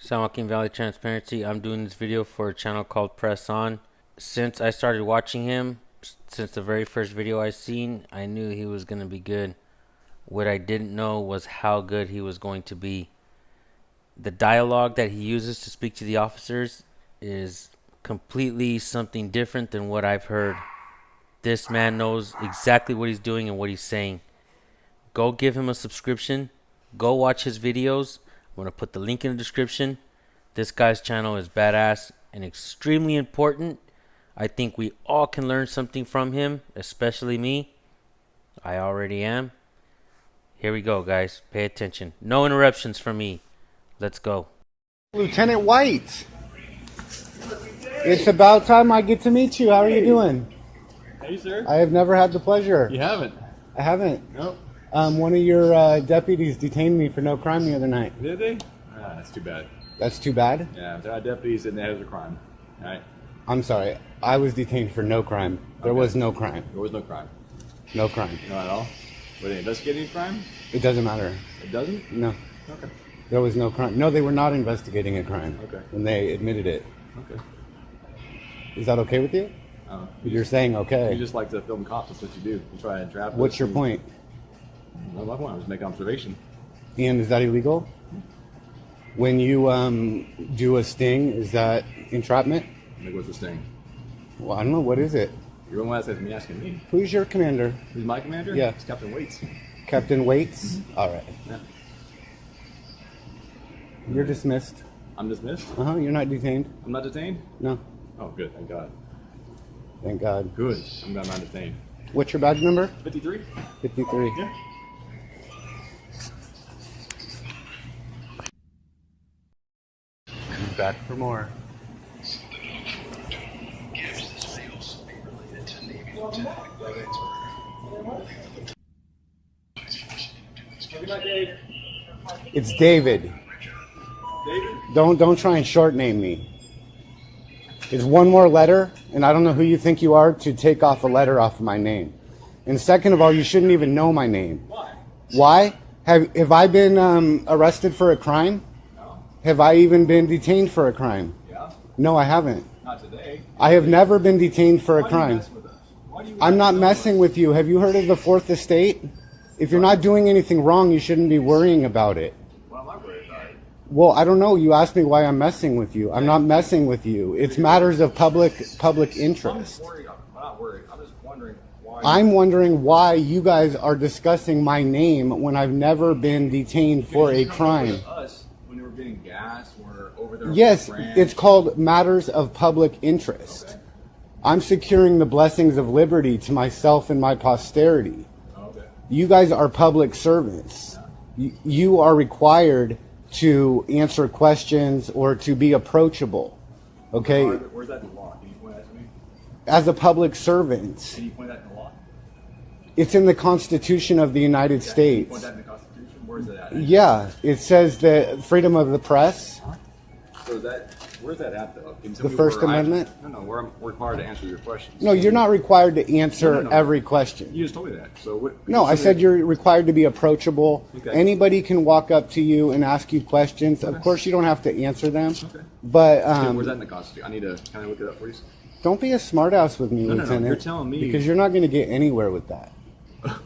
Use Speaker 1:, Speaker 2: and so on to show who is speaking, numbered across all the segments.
Speaker 1: Joaquin Valley Transparency. I'm doing this video for a channel called Press On. Since I started watching him, since the very first video I seen, I knew he was going to be good. What I didn't know was how good he was going to be. The dialogue that he uses to speak to the officers is completely something different than what I've heard. This man knows exactly what he's doing and what he's saying. Go give him a subscription. Go watch his videos. I'm going to put the link in the description. This guy's channel is badass and extremely important. I think we all can learn something from him, especially me. I already am. Here we go, guys. Pay attention. No interruptions from me. Let's go.
Speaker 2: Lieutenant White, it's about time I get to meet you. How are you doing?
Speaker 3: Hey, sir.
Speaker 2: I have never had the pleasure.
Speaker 3: You haven't?
Speaker 2: I haven't.
Speaker 3: Nope.
Speaker 2: One of your deputies detained me for no crime the other night.
Speaker 3: Did they? Ah, that's too bad.
Speaker 2: That's too bad?
Speaker 3: Yeah, there are deputies and there's a crime. All right.
Speaker 2: I'm sorry. I was detained for no crime. There was no crime.
Speaker 3: There was no crime.
Speaker 2: No crime.
Speaker 3: Not at all? Were they investigating crime?
Speaker 2: It doesn't matter.
Speaker 3: It doesn't?
Speaker 2: No.
Speaker 3: Okay.
Speaker 2: There was no crime. No, they were not investigating a crime.
Speaker 3: Okay.
Speaker 2: When they admitted it.
Speaker 3: Okay.
Speaker 2: Is that okay with you? You're saying okay.
Speaker 3: You just like to film cops. That's what you do. You try and trap us.
Speaker 2: What's your point?
Speaker 3: Well, my point was to make observation.
Speaker 2: And is that illegal? When you do a sting, is that entrapment?
Speaker 3: Like, what's this thing?
Speaker 2: Well, I don't know. What is it?
Speaker 3: You're the one that's asking me.
Speaker 2: Who's your commander?
Speaker 3: Who's my commander?
Speaker 2: Yeah.
Speaker 3: It's Captain Waits.
Speaker 2: Captain Waits? All right.
Speaker 3: Yeah.
Speaker 2: You're dismissed.
Speaker 3: I'm dismissed?
Speaker 2: Uh-huh. You're not detained.
Speaker 3: I'm not detained?
Speaker 2: No.
Speaker 3: Oh, good. Thank God.
Speaker 2: Thank God.
Speaker 3: Good. I'm not detained.
Speaker 2: What's your badge number?
Speaker 3: 53?
Speaker 2: 53.
Speaker 3: Yeah.
Speaker 2: He's back for more. It's David.
Speaker 3: David?
Speaker 2: Don't try and short name me. It's one more letter, and I don't know who you think you are to take off a letter off of my name. And second of all, you shouldn't even know my name.
Speaker 3: Why?
Speaker 2: Why? Have I been arrested for a crime?
Speaker 3: No.
Speaker 2: Have I even been detained for a crime?
Speaker 3: Yeah.
Speaker 2: No, I haven't.
Speaker 3: Not today.
Speaker 2: I have never been detained for a
Speaker 3: Why do you
Speaker 2: crime.
Speaker 3: mess with us? Why do you
Speaker 2: I'm not
Speaker 3: mess
Speaker 2: messing with you. Have you heard of the Fourth Estate? If you're not doing anything wrong, you shouldn't be worrying about it.
Speaker 3: What am I worried about?
Speaker 2: Well, I don't know. You asked me why I'm messing with you. I'm not messing with you. It's matters of public interest.
Speaker 3: I'm not worried. I'm just wondering why.
Speaker 2: I'm wondering why you guys are discussing my name when I've never been detained for a crime.
Speaker 3: Us when we were getting gas, we're over there.
Speaker 2: Yes, it's called matters of public interest.
Speaker 3: Okay.
Speaker 2: I'm securing the blessings of liberty to myself and my posterity.
Speaker 3: Okay.
Speaker 2: You guys are public servants. You are required to answer questions or to be approachable. Okay?
Speaker 3: Where's that in the law? Can you point that to me?
Speaker 2: As a public servant,
Speaker 3: Can you point that in the law?
Speaker 2: it's in the Constitution of the United
Speaker 3: Can you
Speaker 2: States.
Speaker 3: point that in the Constitution? Where's it at?
Speaker 2: Yeah, it says the freedom of the press.
Speaker 3: So where's that at though? Can you tell
Speaker 2: The
Speaker 3: me
Speaker 2: First
Speaker 3: where
Speaker 2: Amendment?
Speaker 3: No, we're required to answer your questions.
Speaker 2: No, you're not required to answer
Speaker 3: No.
Speaker 2: every question.
Speaker 3: You just told me that. So what?
Speaker 2: No, I said you're required to be approachable.
Speaker 3: Okay.
Speaker 2: Anybody can walk up to you and ask you questions. Of course, you don't have to answer them.
Speaker 3: Okay.
Speaker 2: But
Speaker 3: Where's that in the Constitution? Can I look it up, please?
Speaker 2: don't be a smartass with me,
Speaker 3: No,
Speaker 2: Lieutenant.
Speaker 3: you're telling me.
Speaker 2: Because you're not going to get anywhere with that.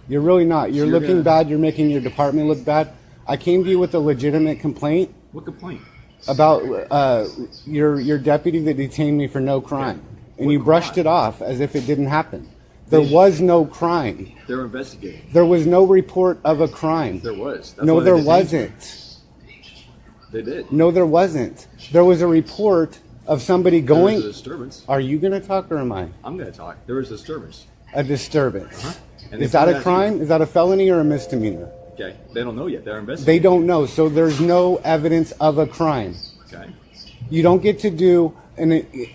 Speaker 2: You're really not. You're
Speaker 3: you're
Speaker 2: looking
Speaker 3: gonna-
Speaker 2: bad. You're making your department look bad. I came to you with a legitimate complaint
Speaker 3: What complaint?
Speaker 2: about your deputy that detained me for no crime. And
Speaker 3: What
Speaker 2: you brushed
Speaker 3: crime?
Speaker 2: it off as if it didn't happen. There was no crime.
Speaker 3: They're investigating.
Speaker 2: There was no report of a crime.
Speaker 3: There was. That's
Speaker 2: No,
Speaker 3: why they
Speaker 2: there
Speaker 3: detained
Speaker 2: wasn't.
Speaker 3: you. They did.
Speaker 2: No, there wasn't. There was a report of somebody
Speaker 3: There
Speaker 2: going.
Speaker 3: was a disturbance.
Speaker 2: Are you going to talk or am I?
Speaker 3: I'm going to talk. There was a disturbance.
Speaker 2: A disturbance.
Speaker 3: And
Speaker 2: Is
Speaker 3: they
Speaker 2: that
Speaker 3: put
Speaker 2: a
Speaker 3: that-
Speaker 2: crime? Is that a felony or a misdemeanor?
Speaker 3: Okay. They don't know yet. They're
Speaker 2: They
Speaker 3: investigating.
Speaker 2: don't know, so there's no evidence of a crime.
Speaker 3: Okay.
Speaker 2: You don't get to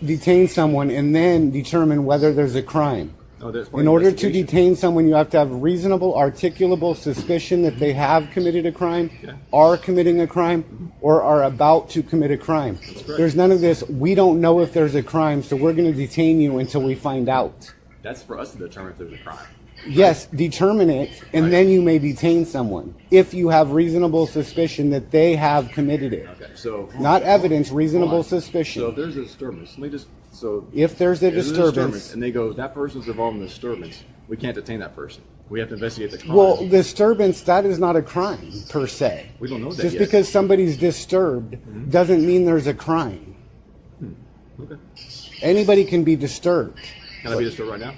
Speaker 2: detain someone and then determine whether there's a crime.
Speaker 3: No, there's
Speaker 2: In order to detain someone, you have to have reasonable, articulable suspicion that they have committed a crime,
Speaker 3: Yeah.
Speaker 2: are committing a crime, or are about to commit a crime.
Speaker 3: correct.
Speaker 2: There's none of this, we don't know if there's a crime, so we're going to detain you until we find out.
Speaker 3: That's for us to determine if there's a crime.
Speaker 2: Yes, determine it, and then you may detain someone if you have reasonable suspicion that they have committed it.
Speaker 3: Okay, so
Speaker 2: Not evidence, reasonable
Speaker 3: hold on.
Speaker 2: suspicion.
Speaker 3: So if there's a disturbance, let me just
Speaker 2: If there's a disturbance,
Speaker 3: and they go, that person's involved in the disturbance, we can't detain that person. We have to investigate the crime.
Speaker 2: well, disturbance, that is not a crime per se.
Speaker 3: We don't know that
Speaker 2: Just
Speaker 3: yet.
Speaker 2: because somebody's disturbed doesn't mean there's a crime.
Speaker 3: Okay.
Speaker 2: Anybody can be disturbed.
Speaker 3: Can I be disturbed right now?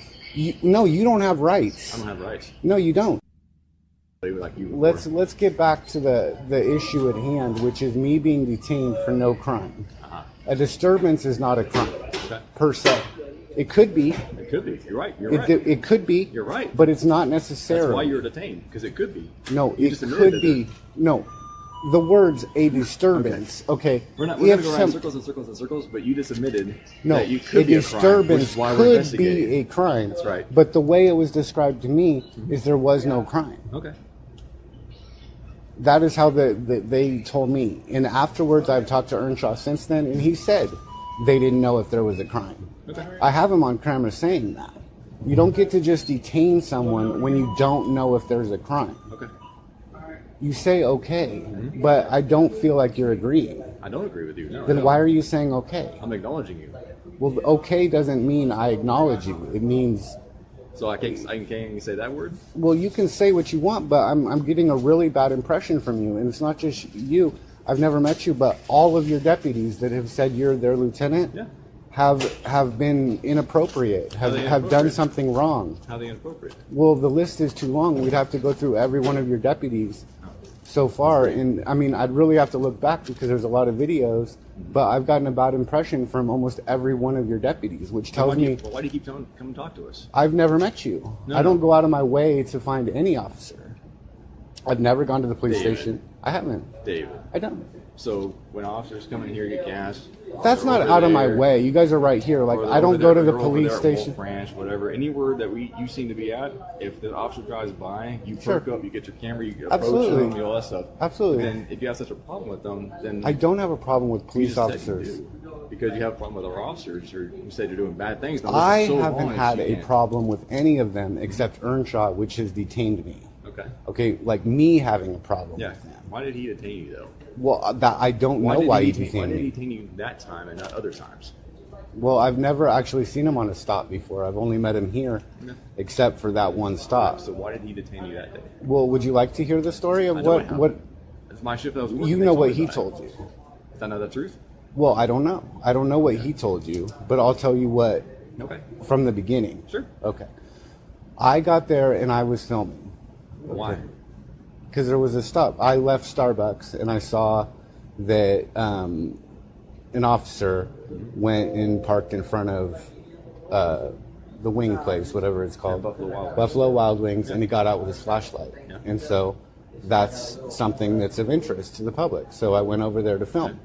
Speaker 2: No, you don't have rights.
Speaker 3: I don't have rights.
Speaker 2: No, you don't.
Speaker 3: Like you before.
Speaker 2: Let's get back to the issue at hand, which is me being detained for no crime. A disturbance is not a crime per se. It could be.
Speaker 3: It could be. You're right. You're right.
Speaker 2: It could be.
Speaker 3: You're right.
Speaker 2: But it's not necessarily.
Speaker 3: That's why you're detained, because it could be.
Speaker 2: No,
Speaker 3: You
Speaker 2: it
Speaker 3: just admitted
Speaker 2: could
Speaker 3: that
Speaker 2: be. No, the words a disturbance. Okay.
Speaker 3: We're not going to go around in circles and circles and circles, but you just admitted
Speaker 2: No,
Speaker 3: that you could be a crime, which
Speaker 2: disturbance
Speaker 3: is why we're
Speaker 2: could
Speaker 3: investigating.
Speaker 2: be a crime.
Speaker 3: That's right.
Speaker 2: But the way it was described to me is there was no crime.
Speaker 3: Okay.
Speaker 2: That is how they told me. And afterwards, I've talked to Earnshaw since then, and he said they didn't know if there was a crime.
Speaker 3: Okay.
Speaker 2: I have him on camera saying that. You don't get to just detain someone when you don't know if there's a crime.
Speaker 3: Okay.
Speaker 2: You say okay, but I don't feel like you're agreeing.
Speaker 3: I don't agree with you. No. I
Speaker 2: Then
Speaker 3: don't.
Speaker 2: why are you saying okay?
Speaker 3: I'm acknowledging you.
Speaker 2: Well, okay doesn't mean I acknowledge you. It means,
Speaker 3: So I can't say that word?
Speaker 2: well, you can say what you want, but I'm getting a really bad impression from you. And it's not just you. I've never met you, but all of your deputies that have said you're their lieutenant
Speaker 3: Yeah.
Speaker 2: have been inappropriate, have
Speaker 3: they
Speaker 2: done
Speaker 3: inappropriate?
Speaker 2: something wrong.
Speaker 3: How are they inappropriate?
Speaker 2: Well, the list is too long. We'd have to go through every one of your deputies so far. And I mean, I'd really have to look back because there's a lot of videos, but I've gotten a bad impression from almost every one of your deputies, which tells me
Speaker 3: Why do you keep telling come and talk to us?
Speaker 2: I've never met you.
Speaker 3: No,
Speaker 2: I don't
Speaker 3: no.
Speaker 2: go out of my way to find any officer. I've never gone to the police
Speaker 3: David.
Speaker 2: station. I haven't.
Speaker 3: David.
Speaker 2: I don't.
Speaker 3: So when officers come in here get gas,
Speaker 2: That's
Speaker 3: they're
Speaker 2: not
Speaker 3: over
Speaker 2: out of my
Speaker 3: there,
Speaker 2: way. You guys are right here. Like,
Speaker 3: or they're
Speaker 2: I don't
Speaker 3: over
Speaker 2: go to
Speaker 3: there-
Speaker 2: the
Speaker 3: they're over
Speaker 2: police
Speaker 3: there at
Speaker 2: station.
Speaker 3: Wolf Ranch, whatever. Anywhere that you seem to be at, if the officer drives by, you
Speaker 2: Sure.
Speaker 3: perk up, you get your camera, you approach
Speaker 2: Absolutely.
Speaker 3: them, all that stuff.
Speaker 2: Absolutely.
Speaker 3: Then if you have such a problem with them, then
Speaker 2: I don't have a problem with
Speaker 3: you
Speaker 2: police
Speaker 3: just said you
Speaker 2: officers.
Speaker 3: do. Because you have a problem with our officers, or you said you're doing bad things. Now,
Speaker 2: I
Speaker 3: this is so
Speaker 2: haven't
Speaker 3: long,
Speaker 2: had
Speaker 3: you
Speaker 2: a
Speaker 3: can't.
Speaker 2: problem with any of them except Earnshaw, which has detained me.
Speaker 3: Okay.
Speaker 2: Okay, like me having a problem
Speaker 3: Yeah.
Speaker 2: with them.
Speaker 3: Why did he detain you though?
Speaker 2: Well, that I don't know
Speaker 3: did
Speaker 2: why
Speaker 3: he
Speaker 2: he
Speaker 3: detain-
Speaker 2: detained
Speaker 3: Why did he
Speaker 2: me.
Speaker 3: detain you that time and not other times?
Speaker 2: Well, I've never actually seen him on a stop before. I've only met him here, except for that one stop.
Speaker 3: So why did he detain you that day?
Speaker 2: Well, would you like to hear the story of
Speaker 3: I know I
Speaker 2: what
Speaker 3: have.
Speaker 2: what
Speaker 3: It's my shift that was working.
Speaker 2: you
Speaker 3: They
Speaker 2: know
Speaker 3: told
Speaker 2: what
Speaker 3: me
Speaker 2: he
Speaker 3: about it.
Speaker 2: told you?
Speaker 3: Is that not the truth?
Speaker 2: Well, I don't know. I don't know what he told you, but I'll tell you what
Speaker 3: Okay.
Speaker 2: from the beginning.
Speaker 3: Sure.
Speaker 2: Okay. I got there and I was filming
Speaker 3: Why?
Speaker 2: because there was a stop. I left Starbucks and I saw that an officer went and parked in front of the wing place, whatever it's called,
Speaker 3: Buffalo Wild Wings.
Speaker 2: Wings, and he got out with his flashlight.
Speaker 3: Yeah.
Speaker 2: And so that's something that's of interest to the public. So I went over there to film,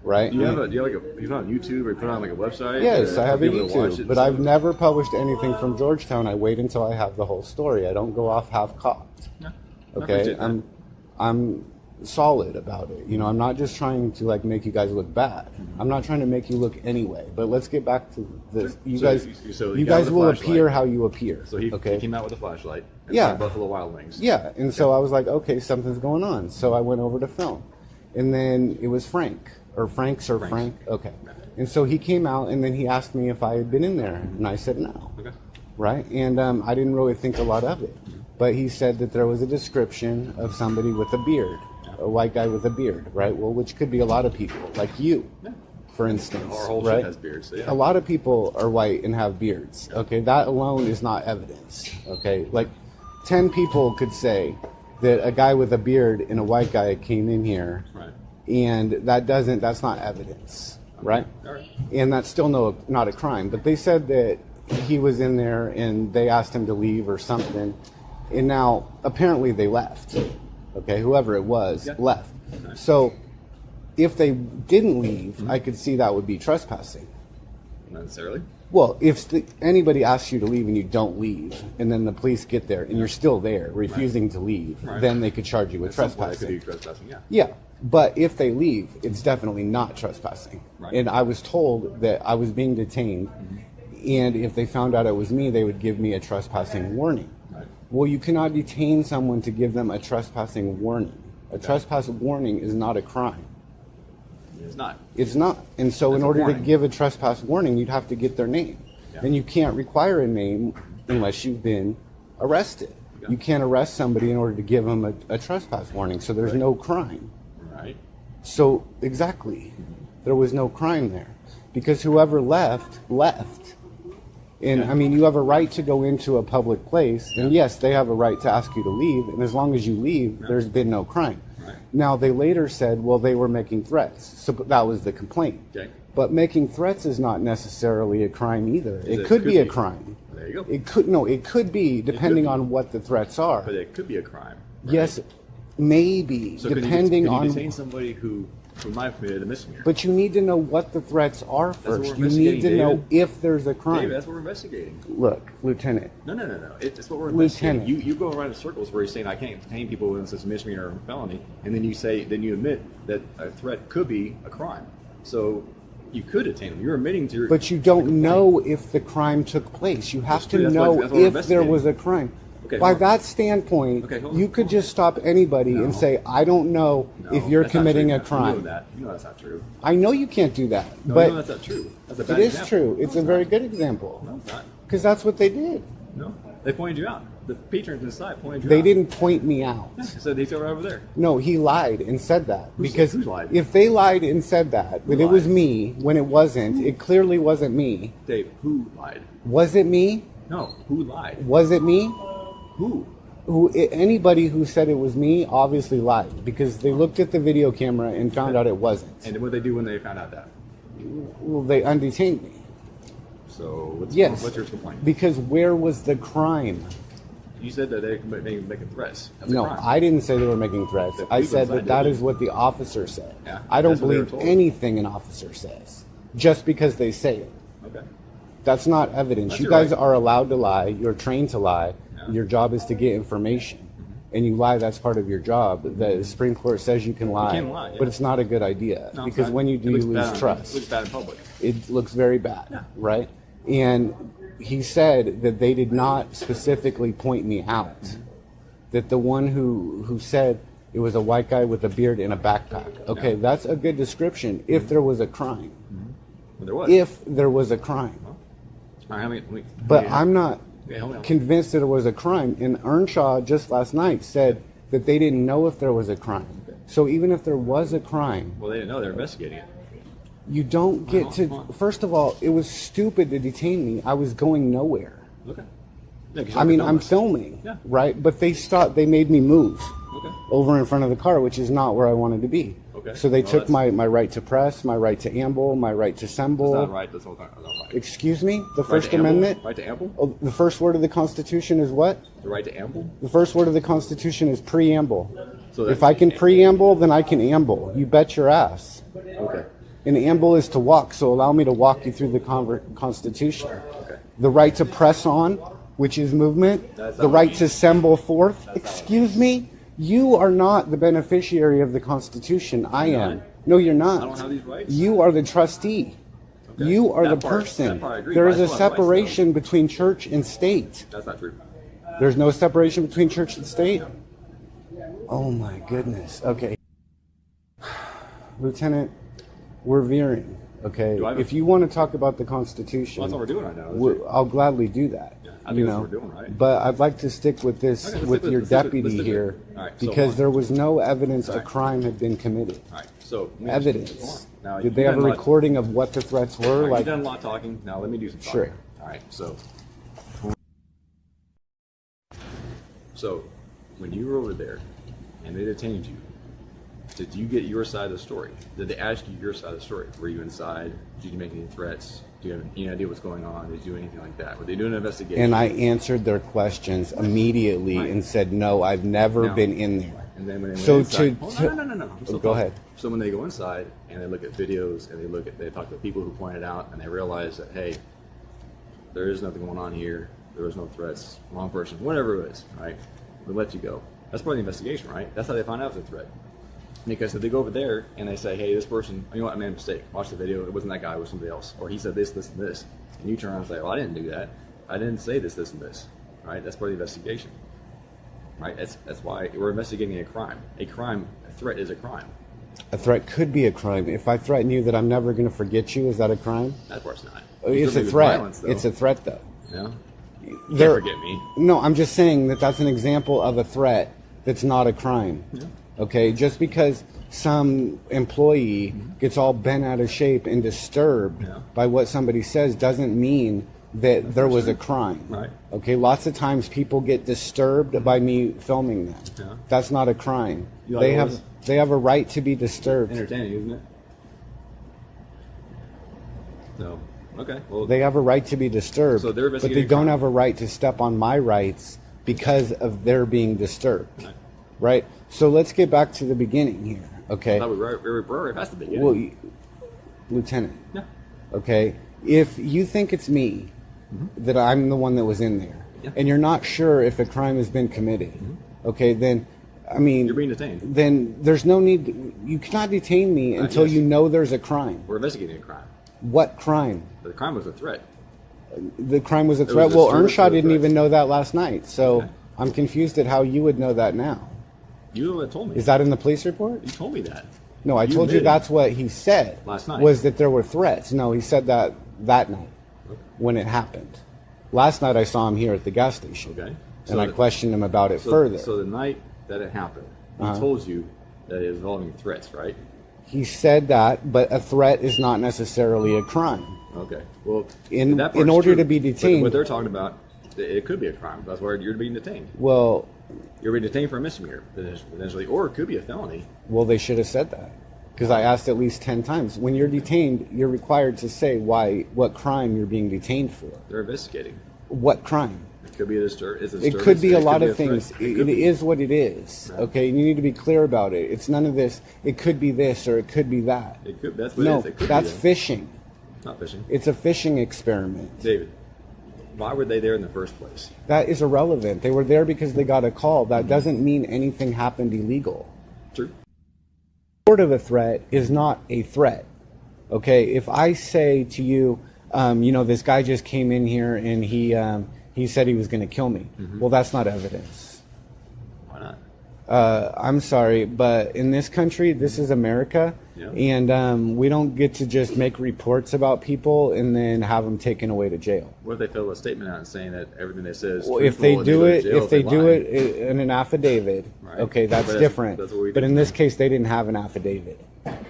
Speaker 2: right?
Speaker 3: Do you
Speaker 2: And-
Speaker 3: have you put it on YouTube or you put it on like a website?
Speaker 2: Yes,
Speaker 3: for
Speaker 2: I have a
Speaker 3: people to watch
Speaker 2: YouTube,
Speaker 3: it?
Speaker 2: but I've never published anything from Georgetown. I wait until I have the whole story. I don't go off half-cocked.
Speaker 3: Yeah. I
Speaker 2: Okay,
Speaker 3: appreciate that.
Speaker 2: I'm solid about it. You know, I'm not just trying to like make you guys look bad. I'm not trying to make you look anyway. But let's get back to this. You
Speaker 3: So
Speaker 2: guys,
Speaker 3: so
Speaker 2: you
Speaker 3: he got
Speaker 2: guys
Speaker 3: with a
Speaker 2: will
Speaker 3: flashlight.
Speaker 2: appear how you appear.
Speaker 3: So he
Speaker 2: okay.
Speaker 3: came out with a flashlight. And
Speaker 2: Yeah.
Speaker 3: said Buffalo Wild Wings.
Speaker 2: Yeah, and so I was like, okay, something's going on. So I went over to film, and then it was Frank or Frank's or Frank. Okay, and so he came out, and then he asked me if I had been in there, and I said no.
Speaker 3: Okay.
Speaker 2: Right? And I didn't really think a lot of it. But he said that there was a description of somebody with a beard, a white guy with a beard, right? Well, which could be a lot of people, like you, for instance.
Speaker 3: Our whole
Speaker 2: right?
Speaker 3: ship has beards. So yeah.
Speaker 2: A lot of people are white and have beards. Okay, that alone is not evidence. Okay, like 10 people could say that a guy with a beard and a white guy came in here,
Speaker 3: Right.
Speaker 2: and that's not evidence, right?
Speaker 3: All right.
Speaker 2: And that's still not a crime. But they said that he was in there and they asked him to leave or something. And now apparently they left. Okay, whoever it was left. So if they didn't leave, I could see that would be trespassing.
Speaker 3: Not necessarily.
Speaker 2: Well, if anybody asks you to leave and you don't leave, and then the police get there and you're still there refusing to leave,
Speaker 3: Right.
Speaker 2: then they could charge you with
Speaker 3: At some point, it could
Speaker 2: trespassing.
Speaker 3: be trespassing. Yeah.
Speaker 2: Yeah, but if they leave, it's definitely not trespassing.
Speaker 3: Right.
Speaker 2: And I was told that I was being detained, and if they found out it was me, they would give me a trespassing warning.
Speaker 3: Right.
Speaker 2: Well, you cannot detain someone to give them a trespassing warning. A trespass warning is not a crime.
Speaker 3: It's not.
Speaker 2: It's not. And so
Speaker 3: That's
Speaker 2: in
Speaker 3: a
Speaker 2: order to
Speaker 3: warning.
Speaker 2: give a trespass warning, you'd have to get their name.
Speaker 3: Yeah.
Speaker 2: And you can't require a name unless you've been arrested.
Speaker 3: Yeah.
Speaker 2: You can't arrest somebody in order to give them a trespass warning. So there's no crime.
Speaker 3: Right.
Speaker 2: So exactly, there was no crime there. Because whoever left. And I mean, you have a right to go into a public place, and yes, they have a right to ask you to leave, and as long as you leave, there's been no crime.
Speaker 3: Right.
Speaker 2: Now, they later said, well, they were making threats, so that was the complaint.
Speaker 3: Okay.
Speaker 2: But making threats is not necessarily a crime either.
Speaker 3: It
Speaker 2: It could be a
Speaker 3: be.
Speaker 2: crime.
Speaker 3: There you go.
Speaker 2: It could be, depending
Speaker 3: be.
Speaker 2: on what the threats are.
Speaker 3: But it could be a crime. Right?
Speaker 2: Yes, maybe,
Speaker 3: So
Speaker 2: depending
Speaker 3: could you
Speaker 2: on...
Speaker 3: detain somebody who might have committed a misdemeanor?
Speaker 2: But you need to know what the threats are
Speaker 3: what we're
Speaker 2: first. You need to
Speaker 3: investigating,
Speaker 2: know
Speaker 3: David.
Speaker 2: if there's a crime.
Speaker 3: David, that's what we're investigating.
Speaker 2: Look, Lieutenant,
Speaker 3: No. It's what we're
Speaker 2: Lieutenant.
Speaker 3: investigating. You go around in circles where you're saying I can't detain people when it's a misdemeanor or a felony, and then you admit that a threat could be a crime. So you could detain them. You're admitting to your.
Speaker 2: but you don't know if the crime took place. You have
Speaker 3: That's
Speaker 2: to
Speaker 3: true. That's
Speaker 2: know
Speaker 3: what we're
Speaker 2: if there was a crime.
Speaker 3: Okay,
Speaker 2: By
Speaker 3: hold on.
Speaker 2: that standpoint,
Speaker 3: Okay, hold on.
Speaker 2: you could just stop anybody
Speaker 3: No.
Speaker 2: and say, I don't know
Speaker 3: No,
Speaker 2: if you're
Speaker 3: that's not
Speaker 2: committing
Speaker 3: true.
Speaker 2: a
Speaker 3: You know
Speaker 2: crime.
Speaker 3: that. You know that's not true.
Speaker 2: I know you can't do that,
Speaker 3: No,
Speaker 2: but
Speaker 3: you know that's not true. That's a
Speaker 2: it
Speaker 3: bad
Speaker 2: is
Speaker 3: example.
Speaker 2: true.
Speaker 3: No,
Speaker 2: It's a very
Speaker 3: not.
Speaker 2: good example
Speaker 3: No, it's not.
Speaker 2: because that's what they did.
Speaker 3: No, they pointed you out. The patrons inside pointed you
Speaker 2: They
Speaker 3: out.
Speaker 2: didn't point me out.
Speaker 3: Yeah, they said he's over there.
Speaker 2: No, he lied and said that.
Speaker 3: Who
Speaker 2: Because
Speaker 3: lied?
Speaker 2: if they lied and said that
Speaker 3: Who
Speaker 2: it was
Speaker 3: lied?
Speaker 2: me when it wasn't, it clearly wasn't me.
Speaker 3: Dave, who lied?
Speaker 2: Was it me?
Speaker 3: No, who lied?
Speaker 2: Was it me?
Speaker 3: Who?
Speaker 2: Anybody who said it was me obviously lied because they looked at the video camera and found out it wasn't.
Speaker 3: And then what did they do when they found out that?
Speaker 2: Well, they undetained me.
Speaker 3: So
Speaker 2: Yes.
Speaker 3: what's your complaint?
Speaker 2: Because where was the crime?
Speaker 3: You said that they were making threats. That's a
Speaker 2: No,
Speaker 3: crime.
Speaker 2: I didn't say they were making threats.
Speaker 3: The
Speaker 2: I
Speaker 3: people
Speaker 2: said
Speaker 3: inside
Speaker 2: that that
Speaker 3: did.
Speaker 2: is what the officer said.
Speaker 3: Yeah,
Speaker 2: I don't
Speaker 3: that's what they were
Speaker 2: believe
Speaker 3: told.
Speaker 2: anything an officer says just because they say it.
Speaker 3: Okay.
Speaker 2: That's not evidence.
Speaker 3: That's
Speaker 2: You
Speaker 3: your
Speaker 2: guys
Speaker 3: right.
Speaker 2: are allowed to lie. You're trained to lie.
Speaker 3: Yeah.
Speaker 2: Your job is to get information. And you lie, that's part of your job. The Supreme Court says you can lie,
Speaker 3: can lie, yeah.
Speaker 2: but it's not a good idea
Speaker 3: No,
Speaker 2: because
Speaker 3: it's not.
Speaker 2: when you
Speaker 3: It
Speaker 2: do, you
Speaker 3: looks bad
Speaker 2: lose
Speaker 3: on-
Speaker 2: trust.
Speaker 3: It looks bad in public.
Speaker 2: It looks very bad,
Speaker 3: Yeah.
Speaker 2: right? And he said that they did not specifically point me out. That the one who said it was a white guy with a beard and a backpack. Okay,
Speaker 3: Yeah.
Speaker 2: that's a good description if there was a crime.
Speaker 3: But there was.
Speaker 2: If there was a crime.
Speaker 3: All right,
Speaker 2: But I'm not
Speaker 3: Okay, hold on.
Speaker 2: convinced that it was a crime. And Earnshaw just last night said that they didn't know if there was a crime. So even if there was a crime,
Speaker 3: Well, they didn't know. They were investigating it.
Speaker 2: you don't get
Speaker 3: Hold
Speaker 2: to.
Speaker 3: on.
Speaker 2: First of all, it was stupid to detain me. I was going nowhere.
Speaker 3: Okay. Yeah, 'cause you
Speaker 2: I
Speaker 3: have
Speaker 2: mean,
Speaker 3: to film
Speaker 2: I'm
Speaker 3: us.
Speaker 2: filming,
Speaker 3: Yeah.
Speaker 2: right? But they stopped. They made me move
Speaker 3: Okay.
Speaker 2: over in front of the car, which is not where I wanted to be.
Speaker 3: Okay.
Speaker 2: So they
Speaker 3: Well,
Speaker 2: took
Speaker 3: that's-
Speaker 2: my right to press, my right to amble, my right to assemble.
Speaker 3: That's not right. That's not right.
Speaker 2: Excuse me? The
Speaker 3: Right
Speaker 2: First
Speaker 3: to amble?
Speaker 2: Amendment?
Speaker 3: Right to amble?
Speaker 2: Oh, the first word of the Constitution is what?
Speaker 3: The right to amble?
Speaker 2: The first word of the Constitution is preamble.
Speaker 3: So
Speaker 2: If
Speaker 3: that's-
Speaker 2: I can preamble, then I can amble. You bet your ass.
Speaker 3: Okay.
Speaker 2: And amble is to walk, so allow me to walk you through the Constitution.
Speaker 3: Okay.
Speaker 2: The right to press on, which is movement.
Speaker 3: That's
Speaker 2: The
Speaker 3: not what
Speaker 2: right
Speaker 3: it
Speaker 2: to assemble forth. Excuse me? You are not the beneficiary of the Constitution. I am.
Speaker 3: not.
Speaker 2: No, you're not.
Speaker 3: I don't have these rights?
Speaker 2: You are the trustee.
Speaker 3: Okay.
Speaker 2: You are
Speaker 3: That
Speaker 2: the
Speaker 3: part-
Speaker 2: person.
Speaker 3: that part I agree,
Speaker 2: There
Speaker 3: but
Speaker 2: is
Speaker 3: I
Speaker 2: a
Speaker 3: still have rights, though.
Speaker 2: separation between church and state.
Speaker 3: That's not true.
Speaker 2: There's no separation between church and state? Oh my goodness. Okay. Lieutenant, we're veering. Okay.
Speaker 3: Do I have a-
Speaker 2: If you want to talk about the Constitution,
Speaker 3: Well, that's what we're doing right now.
Speaker 2: I'll gladly do that.
Speaker 3: Yeah, I think that's what we're doing, right?
Speaker 2: But I'd like to stick with this
Speaker 3: Okay, let's
Speaker 2: with
Speaker 3: stick
Speaker 2: your
Speaker 3: with- let's stick with-
Speaker 2: deputy
Speaker 3: let's stick with-
Speaker 2: here
Speaker 3: all right, so
Speaker 2: because
Speaker 3: on.
Speaker 2: there was no evidence a
Speaker 3: All right.
Speaker 2: crime had been committed.
Speaker 3: All right. So let me ask you- hold
Speaker 2: Evidence.
Speaker 3: on. Now,
Speaker 2: Did
Speaker 3: you've
Speaker 2: they have a
Speaker 3: done lot-
Speaker 2: recording of what the threats were?
Speaker 3: All right,
Speaker 2: Like,
Speaker 3: you've done a lot of talking. Now let me do some talking.
Speaker 2: Sure.
Speaker 3: All right. So when you were over there and they detained you, did you get your side of the story? Did they ask you your side of the story? Were you inside? Did you make any threats? Do you have any idea what's going on? Did you do anything like that? Were they doing an investigation?
Speaker 2: and I answered their questions immediately
Speaker 3: Right.
Speaker 2: and said, no, I've never
Speaker 3: Now-
Speaker 2: been in there.
Speaker 3: And then when they went
Speaker 2: So
Speaker 3: inside,
Speaker 2: to-
Speaker 3: hold
Speaker 2: to-
Speaker 3: on, no. I'm still
Speaker 2: Go
Speaker 3: talking.
Speaker 2: ahead.
Speaker 3: So when they go inside and they look at videos and they talk to people who pointed out and they realize that, hey, there is nothing going on here. There was no threats. Wrong person. Whatever it is, right? They let you go. That's part of the investigation, right? That's how they find out if it's a threat. Because if they go over there and they say, hey, this person, you know what, I made a mistake. Watch the video. It wasn't that guy. It was somebody else. Or he said this, this, and this. And you turn around and say, well, I didn't do that. I didn't say this, this, and this. Right? That's part of the investigation. right? That's why we're investigating a crime. A threat is a crime.
Speaker 2: A threat could be a crime. If I threaten you that I'm never going to forget you, is that a crime?
Speaker 3: Of course not.
Speaker 2: It's a threat. It's a threat, though.
Speaker 3: Yeah. You can't forget me.
Speaker 2: No, I'm just saying that that's an example of a threat that's not a crime. Yeah. Okay, just because some employee gets all bent out of shape and disturbed by what somebody says doesn't mean that there was a crime.
Speaker 3: Right.
Speaker 2: Okay, lots of times people get disturbed by me filming them. Yeah. That's not a crime. They have a right to be disturbed.
Speaker 3: Entertaining, isn't it? No. Okay. Well,
Speaker 2: they have a right to be disturbed,
Speaker 3: so they're
Speaker 2: but they don't have a right to step on my rights because of their being disturbed. Right? So let's get back to the beginning here. Okay.
Speaker 3: I thought we were past the beginning.
Speaker 2: Well, Lieutenant.
Speaker 3: Yeah.
Speaker 2: Okay. If you think it's me, that I'm the one that was in there, and you're not sure if a crime has been committed, okay, then, I mean,
Speaker 3: you're being detained.
Speaker 2: Then there's no need. You cannot detain me until you know there's a crime.
Speaker 3: We're investigating a crime.
Speaker 2: What crime?
Speaker 3: The crime was a threat.
Speaker 2: The crime was a threat. Well, Earnshaw didn't even know that last night, so I'm confused at how you would know that now.
Speaker 3: You the one that told me.
Speaker 2: Is that in the police report?
Speaker 3: You told me that.
Speaker 2: No, I told you that's what he said
Speaker 3: last night.
Speaker 2: Was that there were threats. No, he said that night when it happened. Last night I saw him here at the gas station. Okay. And I questioned him about it further.
Speaker 3: So the night that it happened, he told you that it was involving threats, right?
Speaker 2: He said that, but a threat is not necessarily a crime.
Speaker 3: Okay. Well,
Speaker 2: in order to be detained,
Speaker 3: what they're talking about, it could be a crime. That's why you're being detained.
Speaker 2: Well,
Speaker 3: you're being detained for a misdemeanor potentially, or it could be a felony.
Speaker 2: Well, they should have said that, because I asked at least 10 times. When you're detained, you're required to say what crime you're being detained for.
Speaker 3: They're investigating.
Speaker 2: What crime?
Speaker 3: It could be a disturbance.
Speaker 2: It could be a lot of things. It is what it is. Right. Okay, you need to be clear about it. It's none of this. It could be this or it could be that.
Speaker 3: It could. That's what it is. It could
Speaker 2: that's fishing.
Speaker 3: It's not fishing.
Speaker 2: It's a fishing experiment.
Speaker 3: David, why were they there in the first place?
Speaker 2: That is irrelevant. They were there because they got a call. That doesn't mean anything happened illegal.
Speaker 3: True.
Speaker 2: Sort of a threat is not a threat. Okay, if I say to you, this guy just came in here and he said he was going to kill me. Well, that's not evidence.
Speaker 3: Why not?
Speaker 2: I'm sorry, but in this country, this is America, and we don't get to just make reports about people and then have them taken away to jail.
Speaker 3: What if they fill a statement out saying that everything they say is
Speaker 2: truthful? If they do it in an affidavit, okay, that's different. But in this case, they didn't have an affidavit.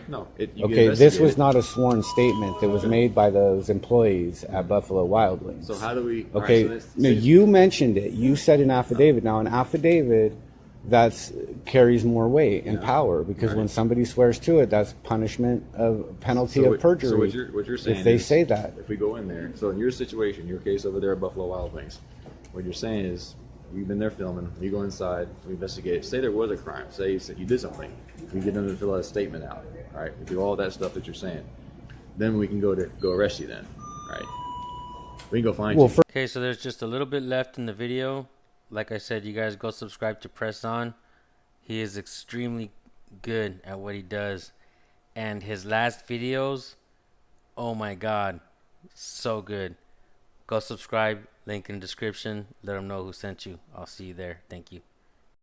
Speaker 3: No.
Speaker 2: Okay, this was not a sworn statement that was made by those employees at Buffalo Wild Wings.
Speaker 3: So how do we?
Speaker 2: Okay, no, you mentioned it. You said an affidavit. Now, an affidavit carries more weight and power, because when somebody swears to it, that's penalty of perjury.
Speaker 3: So what you're saying
Speaker 2: if they say that,
Speaker 3: if we go in there, so in your situation, your case over there at Buffalo Wild Wings, what you're saying is we've been there filming. We go inside, we investigate. Say there was a crime. Say you did something. We get them to fill out a statement out. All right, we do all that stuff that you're saying. Then we can go arrest you. Then, right? We can go find you.
Speaker 1: Okay, so there's just a little bit left in the video. Like I said, you guys go subscribe to Press On. He is extremely good at what he does. And his last videos, oh my God, so good. Go subscribe, link in the description. Let him know who sent you. I'll see you there. Thank you.